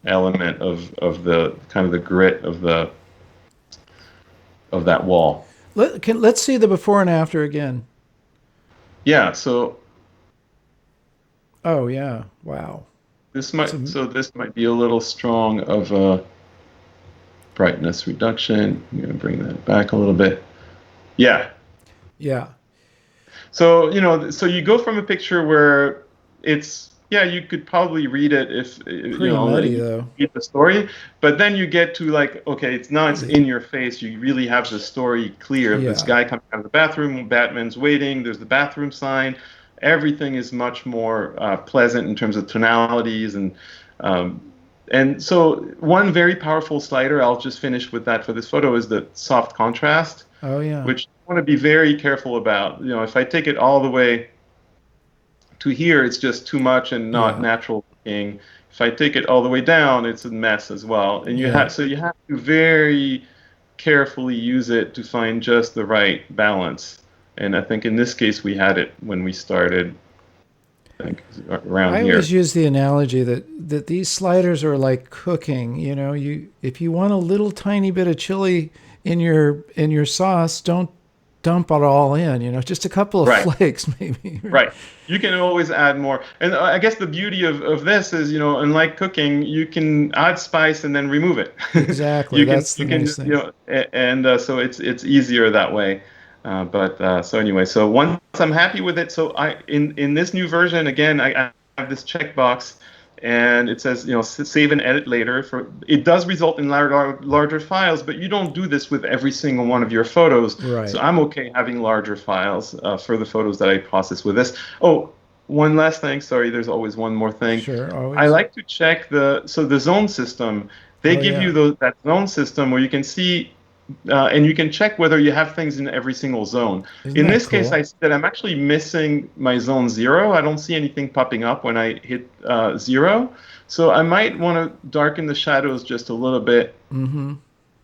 element of the kind of the grit of that wall. Let's see the before and after again. Yeah, so Oh yeah. Wow. this It's might a, so this might be a little strong of a brightness reduction. I'm going to bring that back a little bit. Yeah. yeah. So, so you go from a picture where you could probably read it if, Pretty muddy you though. get the story, but then you get to like, okay, it's in your face. You really have the story clear. This Yeah. guy coming out of the bathroom, Batman's waiting, there's the bathroom sign. Everything is much more pleasant in terms of tonalities and so one very powerful slider, I'll just finish with that for this photo, is the soft contrast, Oh yeah. which I want to be very careful about. If I take it all the way to here, it's just too much and not Yeah. natural looking. If I take it all the way down, it's a mess as well. And you Yeah. have to very carefully use it to find just the right balance. And I think in this case we had it when we started. think, around I here. always use the analogy that these sliders are like cooking. You know, you if you want a little tiny bit of chili in your sauce, don't dump it all in. You know, just a couple of Right. flakes maybe. Right. You can always add more. And I guess the beauty of this is, unlike cooking, you can add spice and then remove it. Exactly. You can That's the you can nice just, thing. and so it's easier that way. But so anyway, so once I'm happy with it, so in this new version again, I have this checkbox, and it says, save and edit later. It does result in larger files, but you don't do this with every single one of your photos. So Right. I'm okay having larger files for the photos that I process with this. Oh, one last thing. Sorry, there's always one more thing. Sure. I Always. like to check the zone system. They Oh give you yeah. that zone system where you can see and you can check whether you have things in every single zone. Isn't In that this case, cool? I see that I'm actually missing my zone 0. I don't see anything popping up when I hit 0. So I might want to darken the shadows just a little bit Mm-hmm.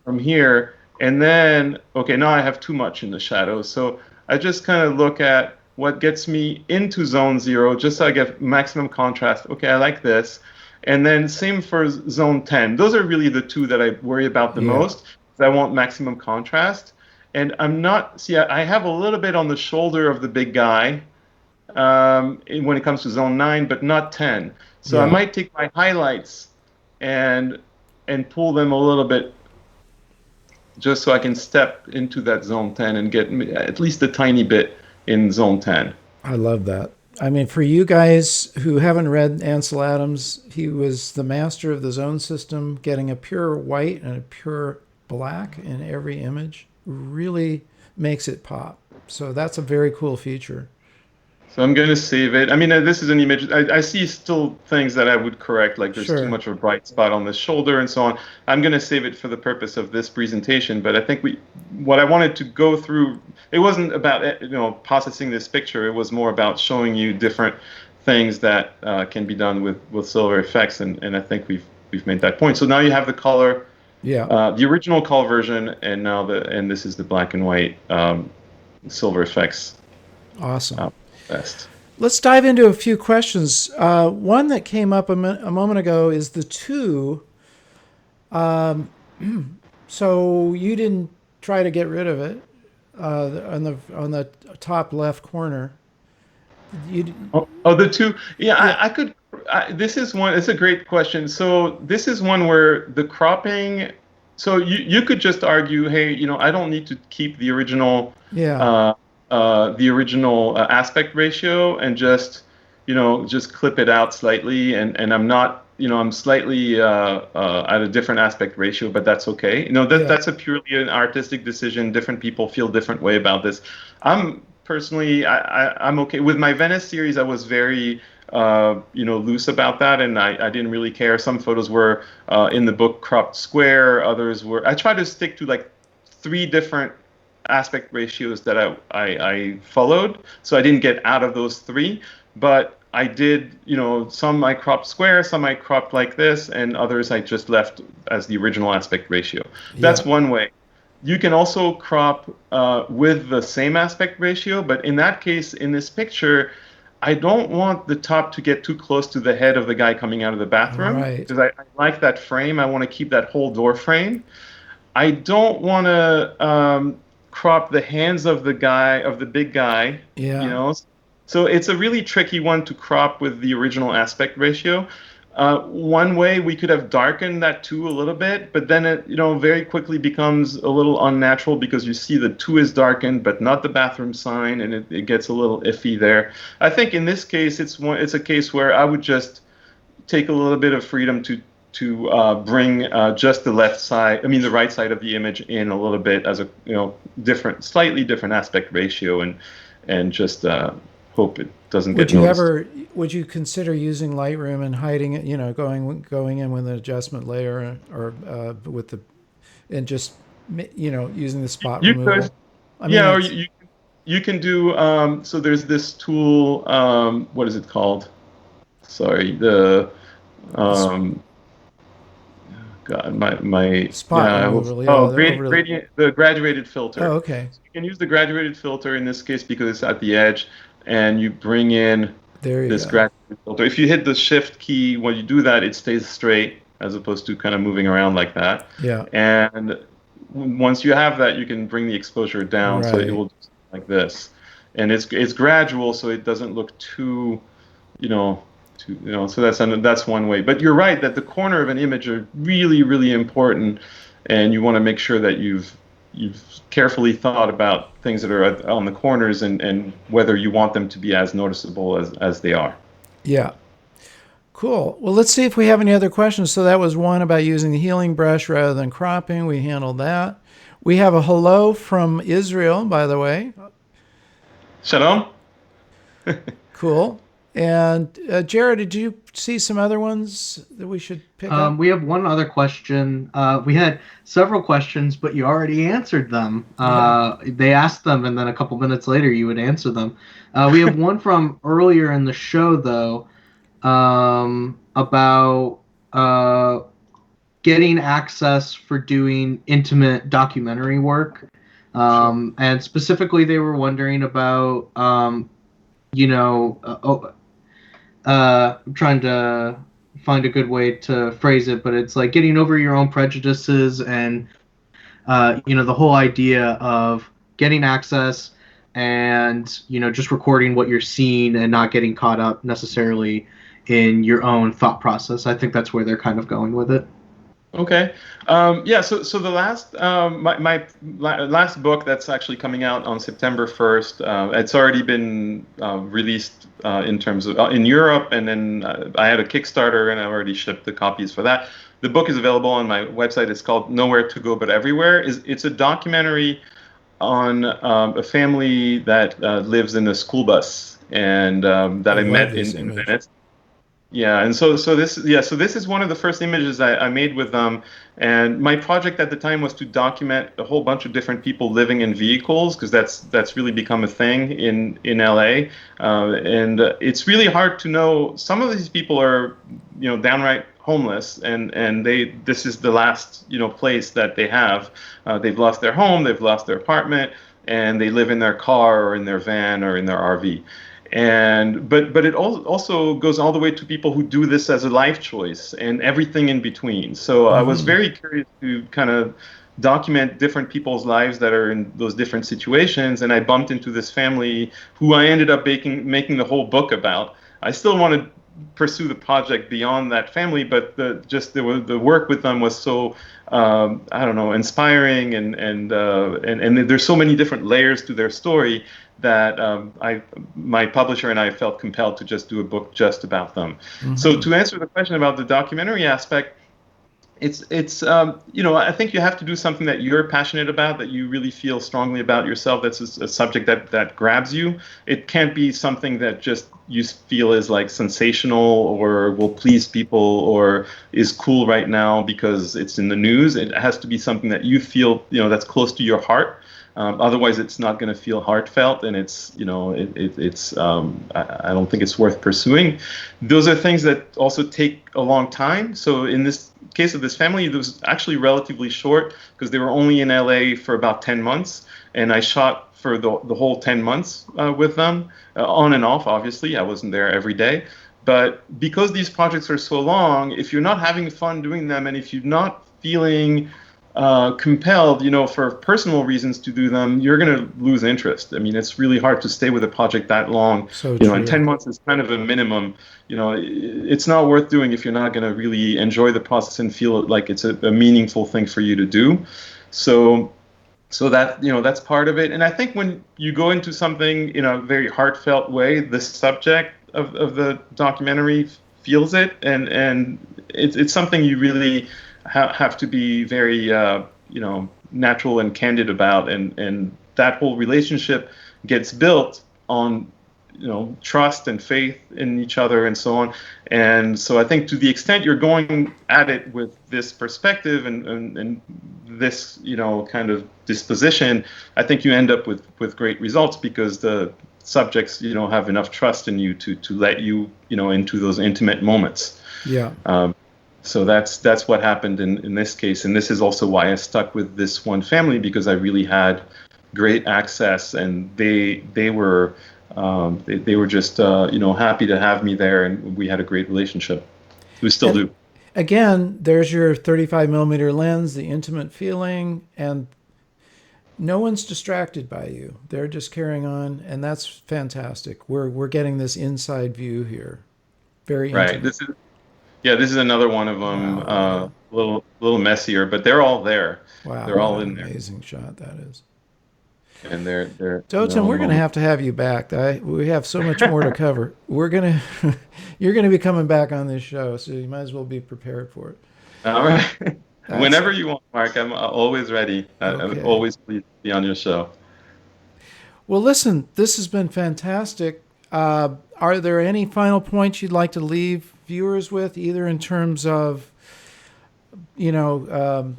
from here. And then, okay, now I have too much in the shadows. So I just kind of look at what gets me into zone 0, just so I get maximum contrast. Okay, I like this. And then same for zone 10. Those are really the two that I worry about the Yeah. most. I want maximum contrast. And I'm not, see, I have a little bit on the shoulder of the big guy when it comes to zone 9, but not 10. So I Yeah. might take my highlights and pull them a little bit just so I can step into that zone 10 and get at least a tiny bit in zone 10. I love that. I mean, for you guys who haven't read Ansel Adams, he was the master of the zone system, getting a pure white and a pure black in every image really makes it pop. So that's a very cool feature. So I'm going to save it. I mean, this is an image. I see still things that I would correct, like there's too Sure. much of a bright spot on the shoulder and so on. I'm going to save it for the purpose of this presentation. But I think what I wanted to go through, it wasn't about processing this picture. It was more about showing you different things that can be done with silver effects, and I think we've made that point. So now you have the color, Yeah. the original color version, and this is the black and white silver effects Awesome. uh, best. Let's dive into a few questions. One that came up a moment ago is the two. So you didn't try to get rid of it on the top left corner. You The two. Yeah, yeah I could. This is one. It's a great question. So this is one where the cropping. So you could just argue, hey, I don't need to keep yeah uh, the original aspect ratio and just clip it out slightly, and I'm not, I'm slightly at a different aspect ratio, but that's okay. yeah That's a purely an artistic decision. Different people feel different way about this. I'm personally, I'm okay with my Venice series. I was very loose about that, and I didn't really care. Some photos were in the book cropped square, others were. I try to stick to like 3 different aspect ratios that I followed, so I didn't get out of those 3. But I did, some I cropped square, some I cropped like this, and others I just left as the original aspect ratio. yeah That's one way. You can also crop with the same aspect ratio, but in that case, in this picture, I don't want the top to get too close to the head of the guy coming out of the bathroom, right because I like that frame. I want to keep that whole door frame. I don't want to crop the hands of the big guy, you yeah know. So it's a really tricky one to crop with the original aspect ratio. One way we could have darkened that 2 a little bit, but then it, very quickly becomes a little unnatural because you see the 2 is darkened, but not the bathroom sign, and it gets a little iffy there. I think in this case, it's a case where I would just take a little bit of freedom to bring just the left side, I mean the right side of the image in a little bit as a slightly different aspect ratio, and just hope it doesn't get noticed. would you consider using Lightroom and hiding it, going in with an adjustment layer or with the and just using the spot You could, removal? I mean, yeah, or that's you can do. So there's this tool. What is it called? Sorry, the um, God, spot removal. Yeah, the over. the graduated filter. Oh, okay. So you can use the graduated filter in this case because it's at the edge, and you bring in There you this go. gradual filter. If you hit the shift key when you do that, it stays straight as opposed to kind of moving around like that. Yeah. And once you have that, you can bring the exposure down so it Right. will do something like this. And it's gradual, so it doesn't look too, you know, so that's one way. But you're right that the corner of an image are really, really important, and you want to make sure that you've carefully thought about things that are on the corners and whether you want them to be as noticeable as they are. Yeah. Cool. Well, let's see if we have any other questions. So that was one about using the healing brush rather than cropping. We handled that. We have a hello from Israel, by the way. Shalom. Cool. And Jared, did you see some other ones that we should pick up? We have one other question. We had several questions, but you already answered them. Yeah. They asked them, and then a couple minutes later, you would answer them. We have one from earlier in the show, though, about getting access for doing intimate documentary work. Sure. And specifically, they were wondering about, I'm trying to find a good way to phrase it, but it's like getting over your own prejudices and the whole idea of getting access and just recording what you're seeing and not getting caught up necessarily in your own thought process. I think that's where they're kind of going with it. Okay. Yeah. So the last my last book that's actually coming out on September 1st. It's already been released in terms of in Europe, and then I had a Kickstarter, and I already shipped the copies for that. The book is available on my website. It's called Nowhere to Go But Everywhere. It's a documentary on a family that lives in a school bus, and that I I love met this in image. Venice. Yeah, and so this is one of the first images I made with them, and my project at the time was to document a whole bunch of different people living in vehicles because that's really become a thing in LA, and it's really hard to know. Some of these people are downright homeless, and this is the last place that they have. They've lost their home, they've lost their apartment, and they live in their car or in their van or in their RV. And but it also goes all the way to people who do this as a life choice and everything in between. So I was Mm-hmm. very curious to kind of document different people's lives that are in those different situations, and I bumped into this family who I ended up making the whole book about. I still want to pursue the project beyond that family, but the work with them was so I don't know, inspiring, and there's so many different layers to their story that my publisher and I felt compelled to just do a book just about them. So Mm-hmm. to answer the question about the documentary aspect, it's I think you have to do something that you're passionate about, that you really feel strongly about yourself. That's a subject that grabs you. It can't be something that just you feel is like sensational or will please people or is cool right now because it's in the news. It has to be something that you feel that's close to your heart. Otherwise, it's not going to feel heartfelt, and I don't think it's worth pursuing. Those are things that also take a long time. So in this case of this family, it was actually relatively short because they were only in LA for about 10 months, and I shot for the whole 10 months with them, on and off. Obviously, I wasn't there every day. But because these projects are so long, if you're not having fun doing them, and if you're not feeling compelled, for personal reasons to do them, you're going to lose interest. I mean, it's really hard to stay with a project that long. So And true. 10 months is kind of a minimum. It's not worth doing if you're not going to really enjoy the process and feel like it's a meaningful thing for you to do. So, that's part of it. And I think when you go into something in a very heartfelt way, the subject of the documentary feels it, and it's something you really have to be very natural and candid about, and that whole relationship gets built on trust and faith in each other and so on. And so I think to the extent you're going at it with this perspective and this kind of disposition, I think you end up with great results because the subjects have enough trust in you to let you into those intimate moments. Yeah. So that's what happened in this case, and this is also why I stuck with this one family, because I really had great access, and they were They were just happy to have me there, and we had a great relationship. We still And do. again, there's your 35 millimeter lens, the intimate feeling, and no one's distracted by you. They're just carrying on, and that's fantastic. We're getting this inside view here. Very Right. intimate. This is another one of them. Wow, look at that. Little messier, but they're all there. Wow, They're what all an in there, amazing shot that is. and they're Dotan, the we're going to moment. have you back. We have so much more to cover. We're going to, you're going to be coming back on this show, so you might as well be prepared for it. All right. That's Whenever you want, Mark, I'm always ready. I'm okay. always pleased to be on your show. Well, listen, this has been fantastic. Are there any final points you'd like to leave viewers with, either in terms of, you know,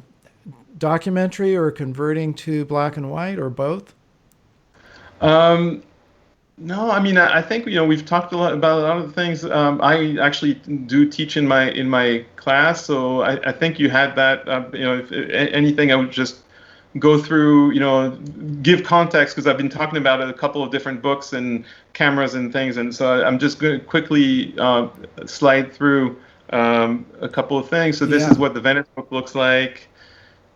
documentary or converting to black and white, or both? Um, No, I mean, I think we've talked a lot about a lot of the things. I actually do teach in my class, so I think you had that. If anything, I would just go through, give context because I've been talking about a couple of different books and cameras and things, and so I'm just going to quickly slide through a couple of things. So this Yeah. is what the Venice book looks like.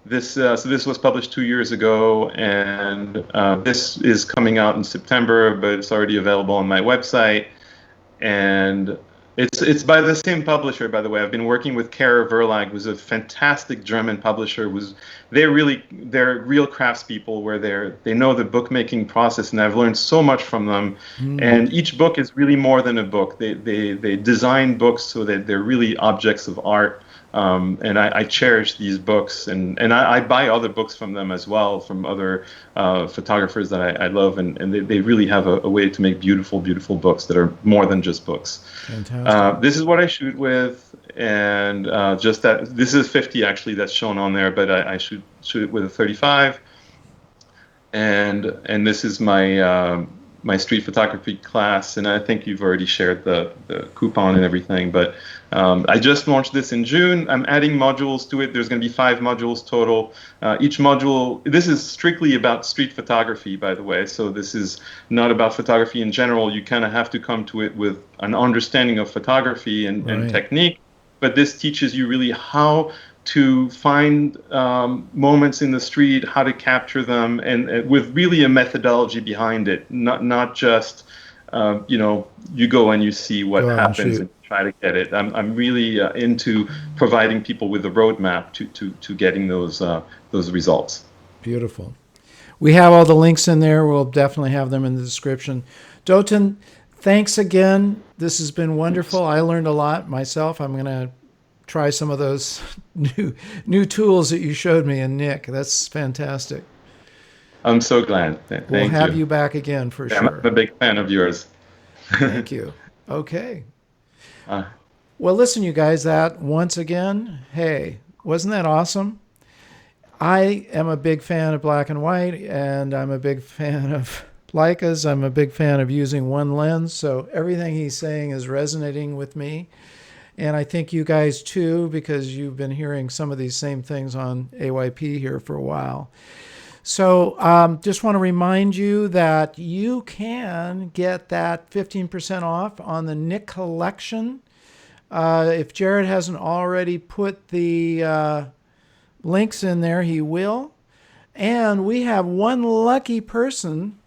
This was published 2 years ago, and this is coming out in September, but it's already available on my website. And it's by the same publisher, by the way. I've been working with Kara Verlag, who's a fantastic German publisher. They're real craftspeople, where they know the bookmaking process, and I've learned so much from them. Mm, And each book is really more than a book. They design books so that they're really objects of art. And I cherish these books, and I buy other books from them as well, from other photographers that I love, and they really have a way to make beautiful, beautiful books that are more than just books. fantastic. This is what I shoot with, and just that this is 50 actually that's shown on there, but I shoot it with a 35, and this is my street photography class, and I think you've already shared the coupon and everything, but I just launched this in June. I'm adding modules to it. There's going to be 5 modules total. Each module, this is strictly about street photography, by the way, so this is not about photography in general. You kind of have to come to it with an understanding of photography and Right. technique, but this teaches you really how to find moments in the street, how to capture them, and with really a methodology behind it, not just you go and you see what Go out and happens shoot. and try to get it. I'm really into providing people with a roadmap to getting those results. Beautiful. We have all the links in there. We'll definitely have them in the description. Dotan, thanks again. This has been wonderful. I learned a lot myself. I'm going to try some of those new tools that you showed me, and Nick. That's fantastic. I'm so glad. We'll Thank have you. you back again for Yeah, I'm sure. a big fan of yours. Thank you. Okay. Uh, Well, listen, you guys, that once again, hey, wasn't that awesome? I am a big fan of black and white, and I'm a big fan of Leicas. I'm a big fan of using one lens, so everything he's saying is resonating with me. And I think you guys too, because you've been hearing some of these same things on AYP here for a while. So just want to remind you that you can get that 15% off on the Nick collection. If Jared hasn't already put the links in there, he will. And we have one lucky person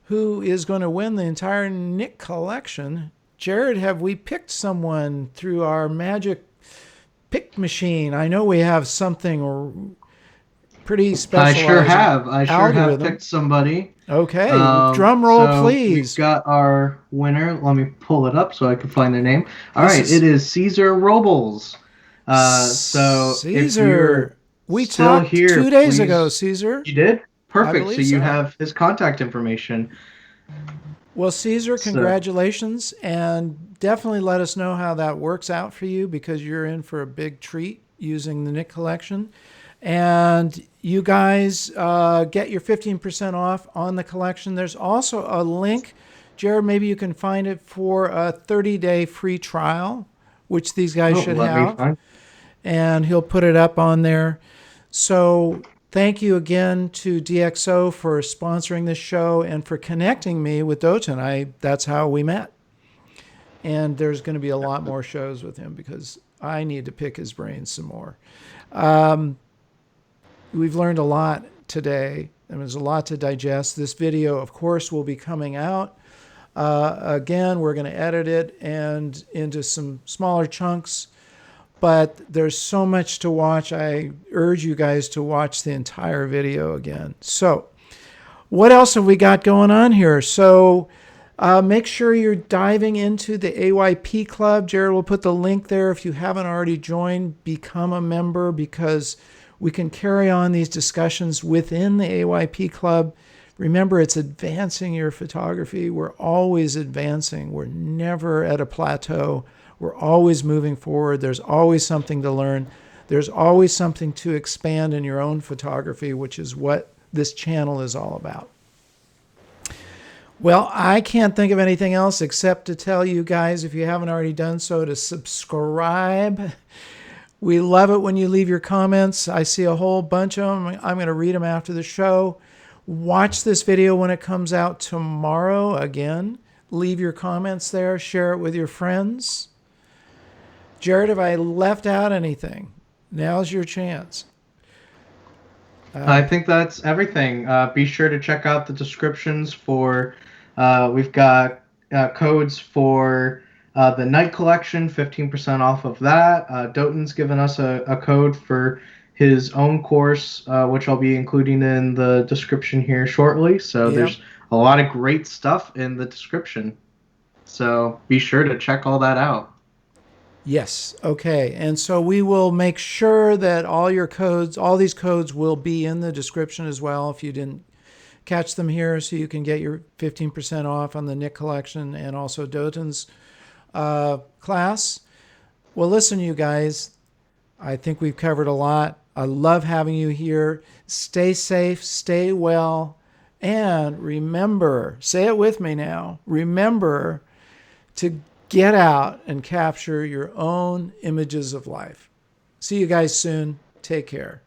who is going to win the entire Nick collection. Jared, have we picked someone through our magic pick machine? I know we have something pretty specialized I sure have algorithm. picked somebody. Okay, drum roll, So we've please. got our winner. Let me pull it up so I can find their name. All This right, is it is Caesar Robles. So if you're Caesar. We still talked here, 2 days ago, please. Caesar. You did? I Perfect. So believe you so. have his contact information. Well, Caesar, So, congratulations, and definitely let us know how that works out for you, because you're in for a big treat using the Nick collection. And you guys get your 15% off on the collection. There's also a link, Jared, maybe you can find it, for a 30-day free trial, which these guys should let me have. find. And he'll put it up on there. So Thank you again to DxO for sponsoring this show and for connecting me with Dotan. That's how we met. And there's going to be a lot more shows with him because I need to pick his brain some more. We've learned a lot today, and there's a lot to digest. This video, of course, will be coming out. Again, we're going to edit it and into some smaller chunks, but there's so much to watch. I urge you guys to watch the entire video again. So what else have we got going on here? So make sure you're diving into the AYP Club. Jared will put the link there. If you haven't already joined, become a member, because we can carry on these discussions within the AYP Club. Remember, it's advancing your photography. We're always advancing. We're never at a plateau. We're always moving forward. There's always something to learn. There's always something to expand in your own photography, which is what this channel is all about. Well, I can't think of anything else except to tell you guys, if you haven't already done so, to subscribe. We love it when you leave your comments. I see a whole bunch of them. I'm going to read them after the show. Watch this video when it comes out tomorrow again. Leave your comments there. Share it with your friends. Jared, have I left out anything? Now's your chance. I think that's everything. Be sure to check out the descriptions for, we've got codes for the night collection, 15% off of that. Dotan's given us a code for his own course, which I'll be including in the description here shortly. So there's a lot of great stuff in the description. So be sure to check all that out. Yes. Okay. And so we will make sure that all your codes, all these codes will be in the description as well if you didn't catch them here, so you can get your 15% off on the Nick collection and also Dotan's class. Well, listen, you guys, I think we've covered a lot. I love having you here. Stay safe, stay well, and remember, say it with me now, remember to get out and capture your own images of life. See you guys soon. Take care.